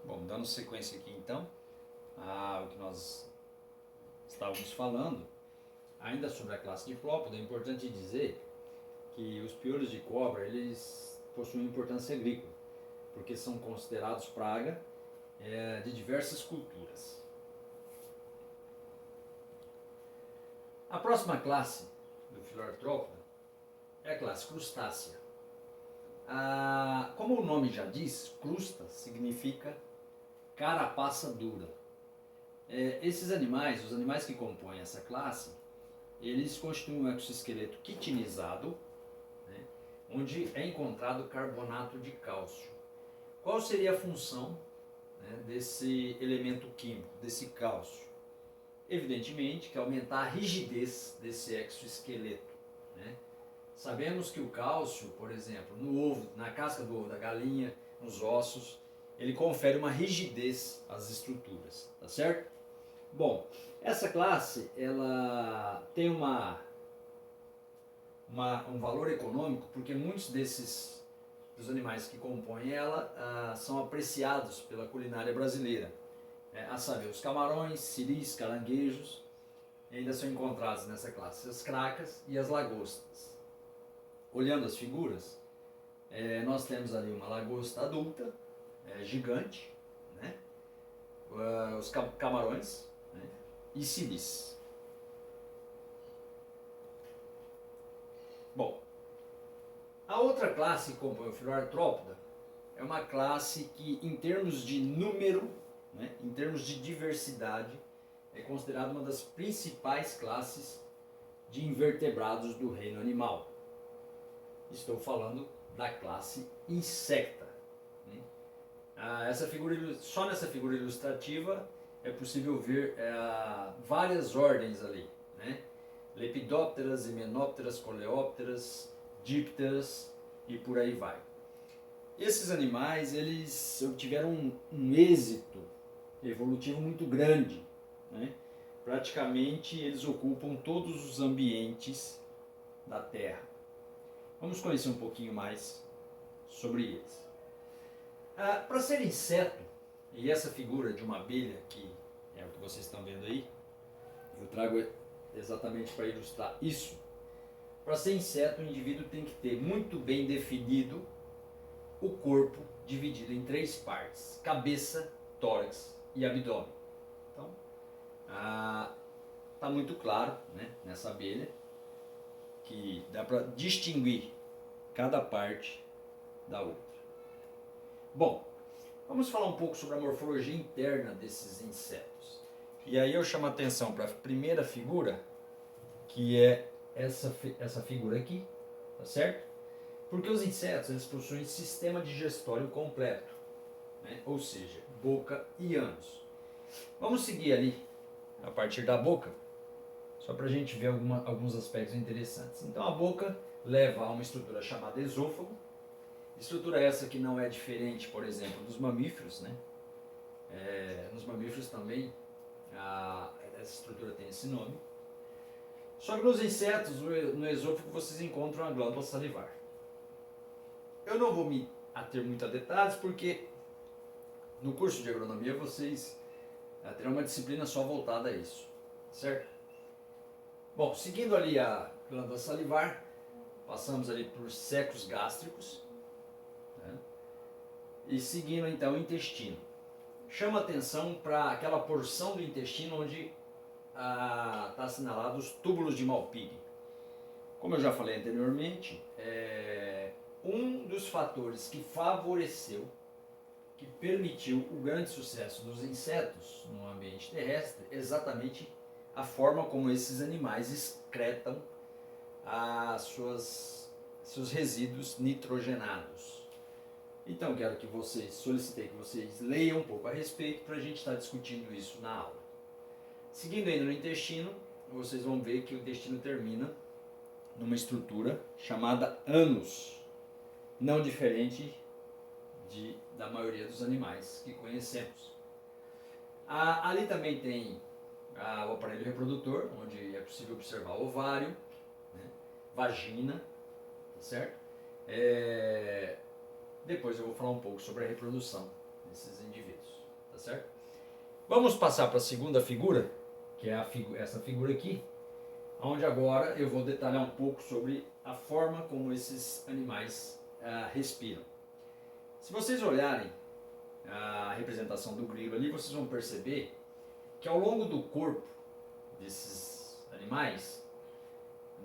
Bom, dando sequência aqui então ao que nós estávamos falando, ainda sobre a classe Diplopoda, é importante dizer que os piolhos de cobra eles possuem importância agrícola, porque são considerados praga de diversas culturas. A próxima classe do Filoartrópoda é a classe crustácea. Como o nome já diz, crusta significa carapaça dura. Esses animais, os animais que compõem essa classe, eles constituem um exoesqueleto quitinizado, né, onde é encontrado carbonato de cálcio. Qual seria a função, né, desse elemento químico, desse cálcio? Evidentemente que aumentar a rigidez desse exoesqueleto, né? Sabemos que o cálcio, por exemplo, no ovo, na casca do ovo da galinha, nos ossos, ele confere uma rigidez às estruturas, tá certo? Bom, essa classe ela tem um valor econômico porque muitos dos animais que compõem ela são apreciados pela culinária brasileira. A saber, os camarões, siris, caranguejos ainda são encontrados nessa classe, as cracas e as lagostas. Olhando as figuras, nós temos ali uma lagosta adulta, gigante, né? Os camarões, né? E siris. Bom, a outra classe que compõe o Filoartrópoda é uma classe que, em termos de número, né, em termos de diversidade, é considerada uma das principais classes de invertebrados do reino animal. Estou falando da classe insecta. Né? Só nessa figura ilustrativa é possível ver várias ordens ali, né? Lepidópteras, himenópteras, coleópteras, dípteras e por aí vai. Esses animais eles obtiveram um êxito evolutivo muito grande, né? Praticamente eles ocupam todos os ambientes da Terra. Vamos conhecer um pouquinho mais sobre eles. Para ser inseto, e essa figura de uma abelha, que é o que vocês estão vendo aí, eu trago exatamente para ilustrar isso. Para ser inseto, o indivíduo tem que ter muito bem definido o corpo, dividido em 3 partes: cabeça, tórax e abdômen. Então, está muito claro, né, nessa abelha que dá para distinguir cada parte da outra. Bom, vamos falar um pouco sobre a morfologia interna desses insetos. E aí eu chamo a atenção para a primeira figura, que é essa figura aqui, tá certo? Porque os insetos eles possuem sistema digestório completo, né? Ou seja, boca e ânus. Vamos seguir ali a partir da boca, só para a gente ver alguns aspectos interessantes. Então a boca leva a uma estrutura chamada esôfago, estrutura essa que não é diferente, por exemplo, dos mamíferos, né? Nos mamíferos também essa estrutura tem esse nome. Só que nos insetos, no esôfago, vocês encontram a glândula salivar. Eu não vou me ater muito a detalhes, porque no curso de agronomia vocês terão uma disciplina só voltada a isso, certo? Bom, seguindo ali a glândula salivar, passamos ali por secos gástricos, né? E seguindo então o intestino. Chama atenção para aquela porção do intestino onde está assinalado os túbulos de Malpighi. Como eu já falei anteriormente, um dos fatores que favoreceu, que permitiu o grande sucesso dos insetos no ambiente terrestre, exatamente a forma como esses animais excretam seus resíduos nitrogenados. Então solicitei que vocês leiam um pouco a respeito para a gente estar discutindo isso na aula. Seguindo ainda no intestino, vocês vão ver que o intestino termina numa estrutura chamada ânus, não diferente da maioria dos animais que conhecemos. Ali também tem o aparelho reprodutor, onde é possível observar o ovário, né, vagina, tá certo? Depois eu vou falar um pouco sobre a reprodução desses indivíduos. tá certo? Vamos passar para a segunda figura, que é essa figura aqui, onde agora eu vou detalhar um pouco sobre a forma como esses animais respiram. Se vocês olharem a representação do grilo ali, vocês vão perceber que ao longo do corpo desses animais,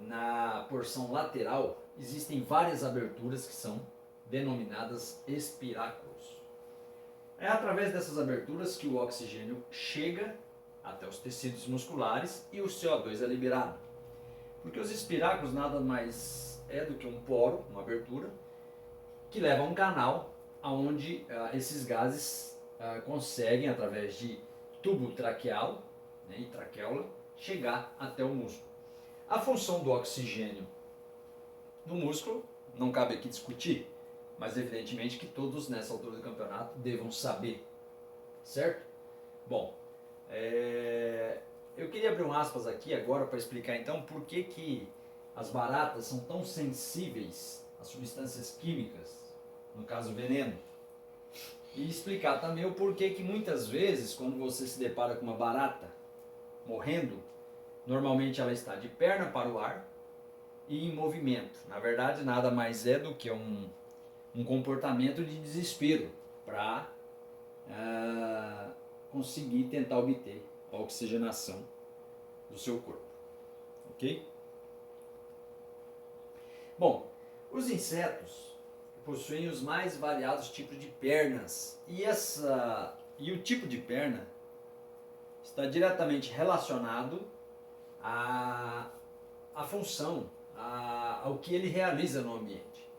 na porção lateral, existem várias aberturas que são denominadas espiráculos. É através dessas aberturas que o oxigênio chega até os tecidos musculares e o CO2 é liberado. Porque os espiráculos nada mais é do que um poro, uma abertura, que leva a um canal onde esses gases conseguem, através de tubo traqueal, né, e traqueula, chegar até o músculo. A função do oxigênio no músculo, não cabe aqui discutir, mas evidentemente que todos nessa altura do campeonato devam saber, certo? Bom, eu queria abrir um aspas aqui agora para explicar então por que as baratas são tão sensíveis a substâncias químicas, no caso veneno, e explicar também o porquê que muitas vezes quando você se depara com uma barata morrendo, normalmente ela está de perna para o ar e em movimento. Na verdade, nada mais é do que um comportamento de desespero para conseguir tentar obter a oxigenação do seu corpo. Ok? Bom, os insetos possuem os mais variados tipos de pernas e o tipo de perna está diretamente relacionado à função, ao que ele realiza no ambiente.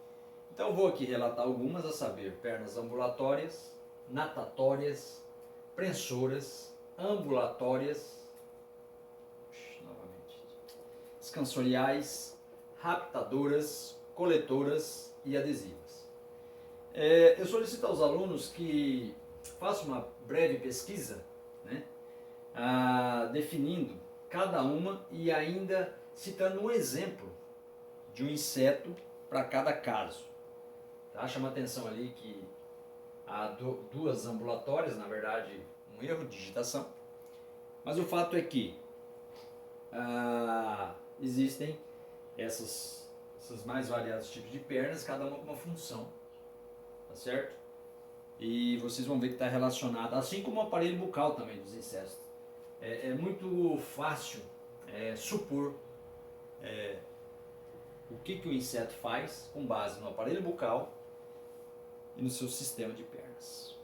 Então eu vou aqui relatar algumas, a saber, pernas ambulatórias, natatórias, prensoras, ambulatórias, novamente, escansoriais, raptadoras, coletoras e adesivas. Eu solicito aos alunos que façam uma breve pesquisa, né, definindo cada uma e ainda citando um exemplo de um inseto para cada caso. Tá? Chama atenção ali que há duas ambulatórias, na verdade um erro de digitação, mas o fato é que existem esses mais variados tipos de pernas, cada uma com uma função, tá certo? E vocês vão ver que está relacionado, assim como o aparelho bucal também dos insetos. É muito fácil supor o que o inseto faz com base no aparelho bucal e no seu sistema de pernas.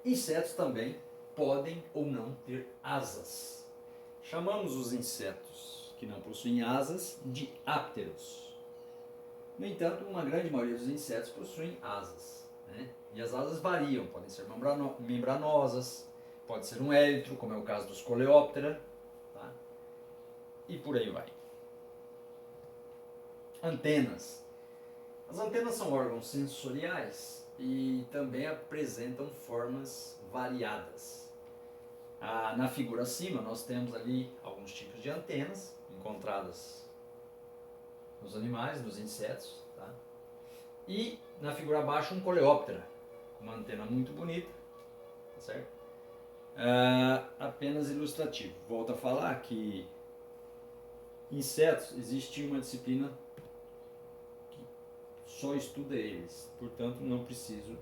Insetos também podem ou não ter asas. Chamamos os insetos que não possuem asas de ápteros. No entanto, uma grande maioria dos insetos possuem asas, né? E as asas variam, podem ser membranosas, pode ser um élitro, como é o caso dos Coleóptera, tá? E por aí vai. Antenas. As antenas são órgãos sensoriais e também apresentam formas variadas. Na figura acima nós temos ali alguns tipos de antenas encontradas nos animais, nos insetos, tá? E na figura abaixo um coleóptera, com uma antena muito bonita, tá certo? Apenas ilustrativo. Volto a falar que insetos, existe uma disciplina que só estuda eles, portanto não preciso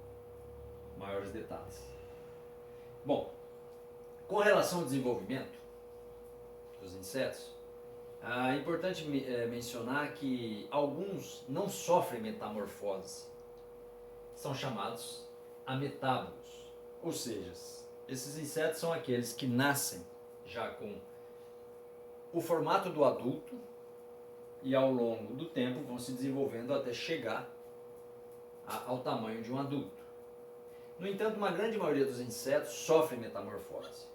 maiores detalhes. Bom, com relação ao desenvolvimento dos insetos, é importante mencionar que alguns não sofrem metamorfose, são chamados ametábolos, ou seja, esses insetos são aqueles que nascem já com o formato do adulto e ao longo do tempo vão se desenvolvendo até chegar ao tamanho de um adulto. No entanto, uma grande maioria dos insetos sofre metamorfose,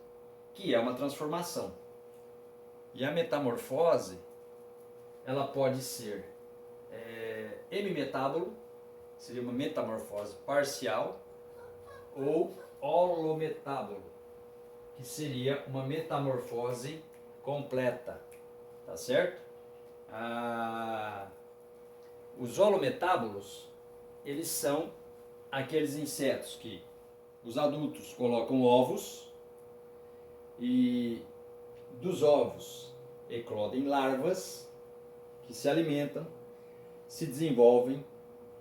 que é uma transformação. E a metamorfose, ela pode ser hemimetábolo, seria uma metamorfose parcial, ou holometábolo, que seria uma metamorfose completa, tá certo? Os holometábolos, eles são aqueles insetos que os adultos colocam ovos e dos ovos eclodem larvas que se alimentam, se desenvolvem,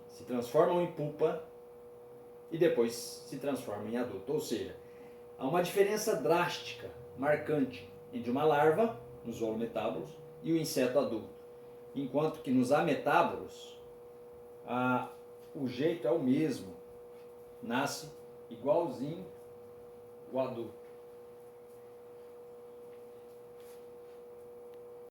se transformam em pupa e depois se transformam em adulto. Ou seja, há uma diferença drástica, marcante, entre uma larva, nos holometábolos, e o inseto adulto. Enquanto que nos ametábolos, o jeito é o mesmo. Nasce igualzinho o adulto.